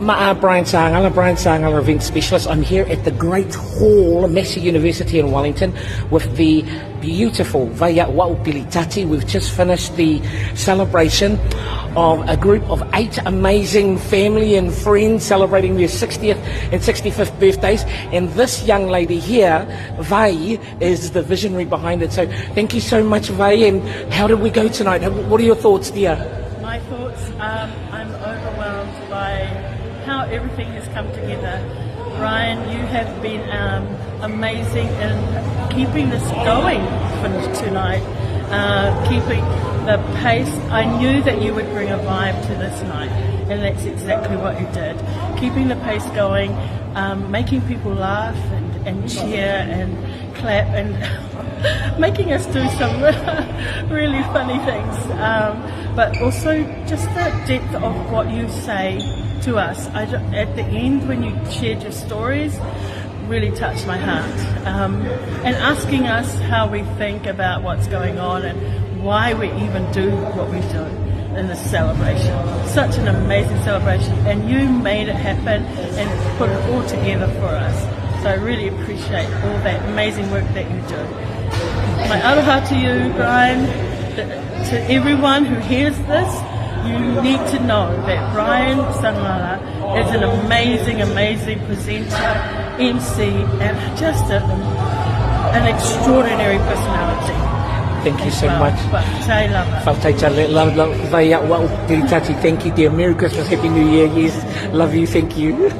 Brian Sagala, event specialist. I'm here at the Great Hall, Massey University in Wellington, with the beautiful Vaia'ua'u Pilitati. We've just finished the celebration of a group of 8 amazing family and friends celebrating their 60th and 65th birthdays. And this young lady here, Vai, is the visionary behind it. So thank you so much, Vai. And how did we go tonight? What are your thoughts, dear? My thoughts, I'm overwhelmed by how everything has come together. Ryan, you have been amazing in keeping this going for tonight, keeping the pace. I knew that you would bring a vibe to this night, and that's exactly what you did. Keeping the pace going, making people laugh and cheer and clap, and making us do some really funny things, but also just the depth of what you say to us. At the end, when you shared your stories, really touched my heart, and asking us how we think about what's going on and why we even do what we do in this celebration. Such an amazing celebration, and you made it happen and put it all together for us. So I really appreciate all that amazing work that you do. My aloha to you, Brian, to everyone who hears this. You need to know that Brian Sagala is an amazing, amazing presenter, MC, and just an extraordinary personality. Thank you so much. Vaia'ua'u Pilitati. Thank you, dear. Merry Christmas, Happy New Year. Yes, love you. Thank you.